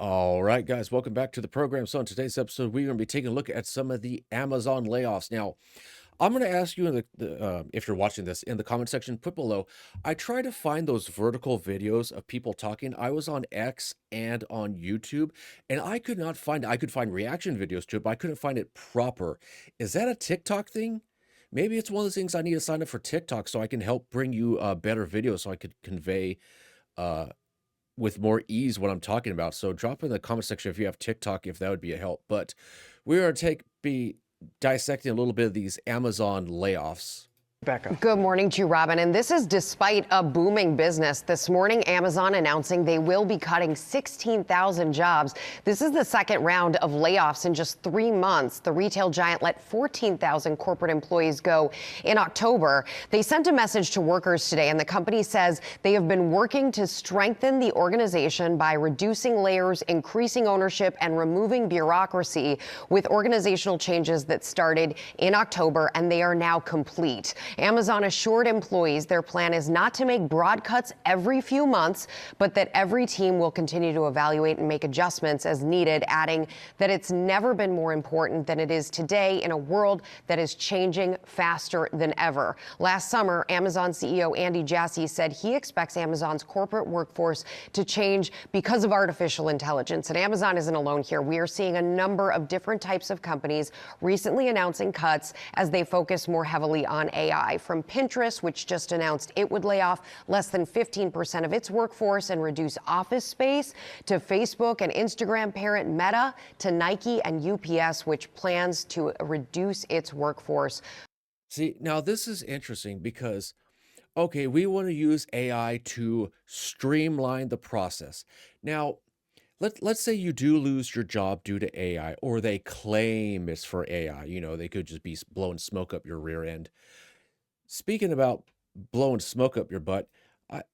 All right, guys, welcome back to the program. So, in today's episode, we're going to be taking a look at some of the Amazon layoffs. Now, I'm going to ask you in if you're watching this in the comment section, put below. I try to find those vertical videos of people talking. I was on X and on YouTube, and I could not find. I could find reaction videos to it, but I couldn't find it proper. Is that a TikTok thing? Maybe it's one of those things I need to sign up for TikTok so I can help bring you better videos, so I could convey uh, with more ease what I'm talking about. So drop in the comment section if you have TikTok, if that would be a help. But we're going to be dissecting a little bit of these Amazon layoffs. Becca. Good morning to you, Robin. And this is despite a booming business. This morning, Amazon announcing they will be cutting 16,000 jobs. This is the second round of layoffs in just 3 months. The retail giant let 14,000 corporate employees go in October. They sent a message to workers today, and the company says they have been working to strengthen the organization by reducing layers, increasing ownership, and removing bureaucracy with organizational changes that started in October, and they are now complete. Amazon assured employees their plan is not to make broad cuts every few months, but that every team will continue to evaluate and make adjustments as needed, adding that it's never been more important than it is today in a world that is changing faster than ever. Last summer, Amazon CEO Andy Jassy said he expects Amazon's corporate workforce to change because of artificial intelligence. And Amazon isn't alone here. We are seeing a number of different types of companies recently announcing cuts as they focus more heavily on AI. From Pinterest, which just announced it would lay off less than 15% of its workforce and reduce office space, to Facebook and Instagram parent Meta, to Nike and UPS, which plans to reduce its workforce. See, now this is interesting because, okay, we want to use AI to streamline the process. Now, let's say you do lose your job due to AI, or they claim it's for AI. They could just be blowing smoke up your rear end. Speaking about blowing smoke up your butt,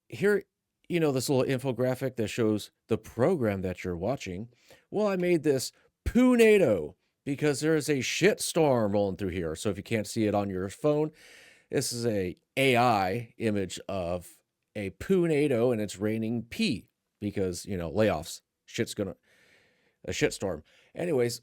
here, this little infographic that shows the program that you're watching. Well, I made this Poonado because there is a shit storm rolling through here. So if you can't see it on your phone, this is a AI image of a Poonado, and it's raining pee because, layoffs. A shitstorm. Anyways,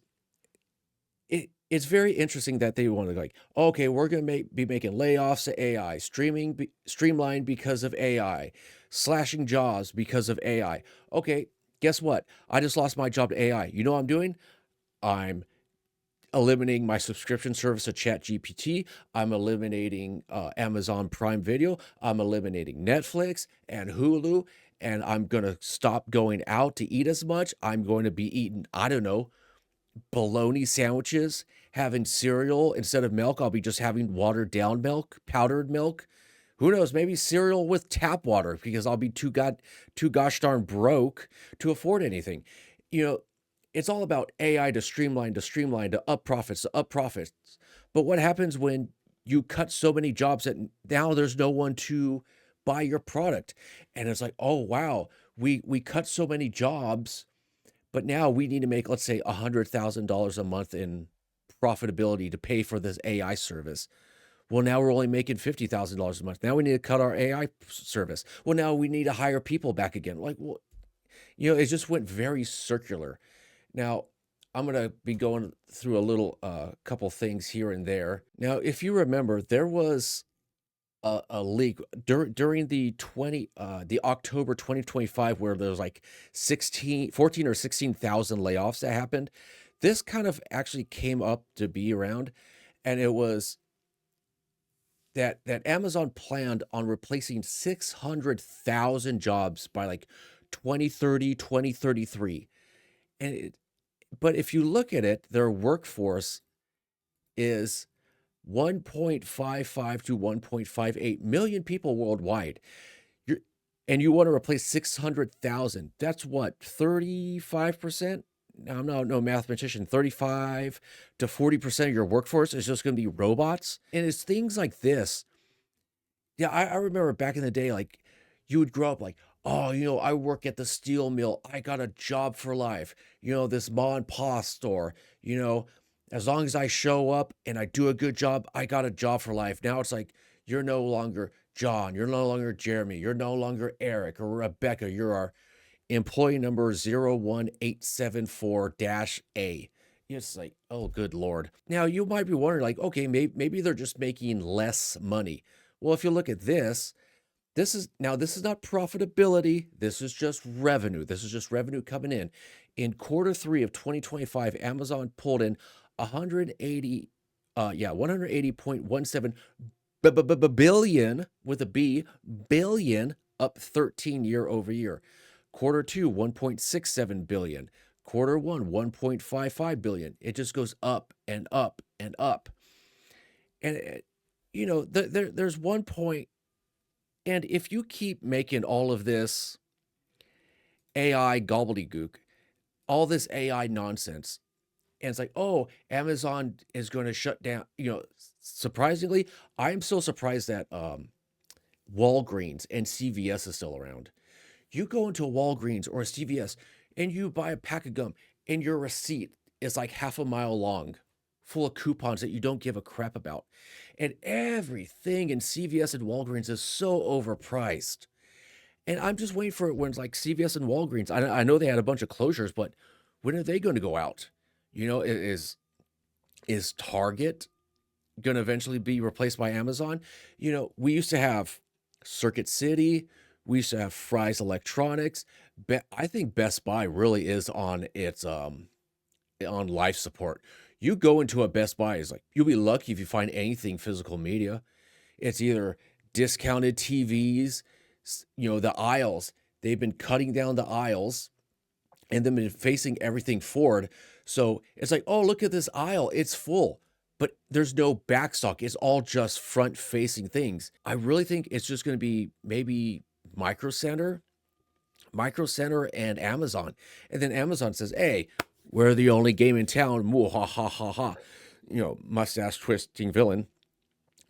it's very interesting that they want to okay, we're going to be making layoffs to AI, streamlined because of AI, slashing jobs because of AI. Okay, guess what? I just lost my job to AI. You know what I'm doing? I'm eliminating my subscription service to ChatGPT. I'm eliminating Amazon Prime Video. I'm eliminating Netflix and Hulu, and I'm going to stop going out to eat as much. I'm going to be eating, I don't know, bologna sandwiches, having cereal instead of milk. I'll be just having watered down milk, powdered milk. Who knows? Maybe cereal with tap water because I'll be too gosh darn broke to afford anything. It's all about AI to streamline, to up profits, to up profits. But what happens when you cut so many jobs that now there's no one to buy your product? And it's like, oh wow, we cut so many jobs, but now we need to make, let's say, $100,000 a month in profitability to pay for this AI service. Well, now we're only making $50,000 a month. Now we need to cut our AI service. Well, now we need to hire people back again. It just went very circular. Now, I'm going to be going through a little couple things here and there. Now, if you remember, there was a leak during the October 2025 where there was like 14 or 16,000 layoffs that happened. This kind of actually came up to be around, and it was that Amazon planned on replacing 600,000 jobs by like 2030, 2033. But if you look at it, their workforce is 1.55 to 1.58 million people worldwide. And you want to replace 600,000. That's what, 35%? Now, I'm not no mathematician. 35 to 40% of your workforce is just going to be robots. And it's things like this. Yeah, I remember back in the day, like you would grow up like, oh, I work at the steel mill. I got a job for life. This ma and pa store, as long as I show up and I do a good job, I got a job for life. Now it's like, you're no longer John. You're no longer Jeremy. You're no longer Eric or Rebecca. You're our employee number 01874-A. It's like, oh, good Lord. Now, you might be wondering, like, okay, maybe they're just making less money. Well, if you look at this, this is not profitability. This is just revenue. This is just revenue coming in. In quarter three of 2025, Amazon pulled in 180, 180.17 billion with a B, billion, up 13 year over year. Quarter two, 1.67 billion. Quarter one, 1.55 billion. It just goes up and up and up. And, there's one point, and if you keep making all of this AI gobbledygook, all this AI nonsense, and it's like, oh, Amazon is going to shut down. Surprisingly, I am so surprised that Walgreens and CVS is still around. You go into a Walgreens or a CVS and you buy a pack of gum, and your receipt is like half a mile long, full of coupons that you don't give a crap about. And everything in CVS and Walgreens is so overpriced. And I'm just waiting for it when it's like CVS and Walgreens. I know they had a bunch of closures, but when are they going to go out? Is Target going to eventually be replaced by Amazon? We used to have Circuit City. We used to have Fry's Electronics. I think Best Buy really is on its on life support. You go into a Best Buy, it's like you'll be lucky if you find anything physical media. It's either discounted TVs, the aisles. They've been cutting down the aisles and then been facing everything forward. So it's like, oh, look at this aisle. It's full, but there's no backstock. It's all just front facing things. I really think it's just going to be maybe Micro Center and Amazon. And then Amazon says, hey, we're the only game in town. Moo ha ha ha ha. Mustache twisting villain.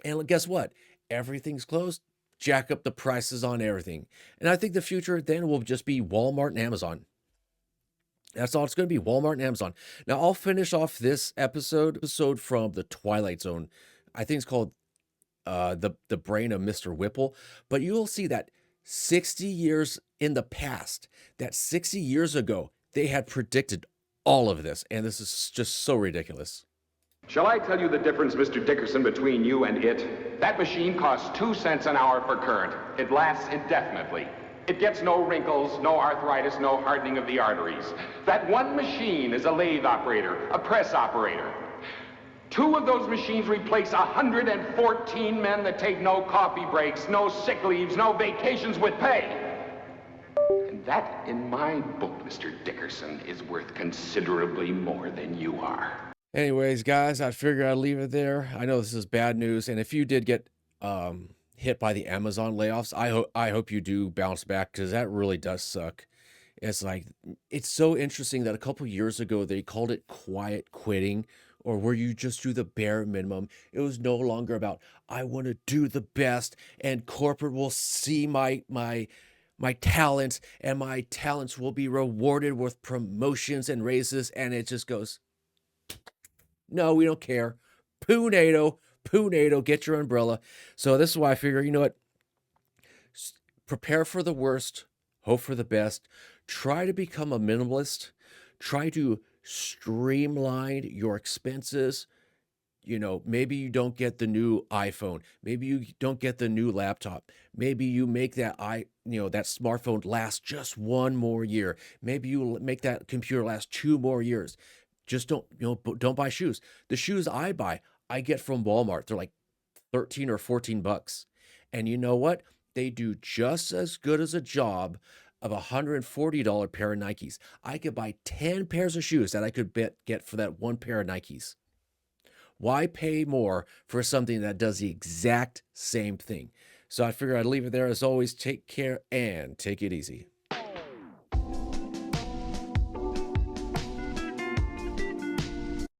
And guess what? Everything's closed. Jack up the prices on everything. And I think the future then will just be Walmart and Amazon. That's all it's going to be, Walmart and Amazon. Now, I'll finish off this episode from The Twilight Zone. I think it's called the Brain of Mr. Whipple. But you'll see that 60 years in the past, that 60 years ago, they had predicted all of this. And this is just so ridiculous. Shall I tell you the difference, Mr. Dickerson, between you and it? That machine costs 2 cents an hour for current. It lasts indefinitely. It gets no wrinkles, no arthritis, no hardening of the arteries. That one machine is a lathe operator, a press operator. 2 of those machines replace 114 men that take no coffee breaks, no sick leaves, no vacations with pay. And that, in my book, Mr. Dickerson, is worth considerably more than you are. Anyways, guys, I figured I'd leave it there. I know this is bad news, and if you did get hit by the Amazon layoffs, I hope you do bounce back, because that really does suck. It's so interesting that a couple years ago they called it quiet quitting, or where you just do the bare minimum. It was no longer about I want to do the best, and corporate will see my talents, and my talents will be rewarded with promotions and raises, and it just goes, no, we don't care. Poo-nado, get your umbrella. So this is why I figure, you know what? Prepare for the worst, hope for the best. Try to become a minimalist. Try to streamline your expenses. Maybe you don't get the new iPhone. Maybe you don't get the new laptop. Maybe you make that that smartphone last just one more year. Maybe you make that computer last 2 more years. Just don't buy shoes. The shoes I buy, I get from Walmart. They're like 13 or 14 bucks. And you know what? They do just as good as a job of a $140 pair of Nikes. I could buy 10 pairs of shoes that I could get for that one pair of Nikes. Why pay more for something that does the exact same thing? So I figure I'd leave it there. As always, take care and take it easy.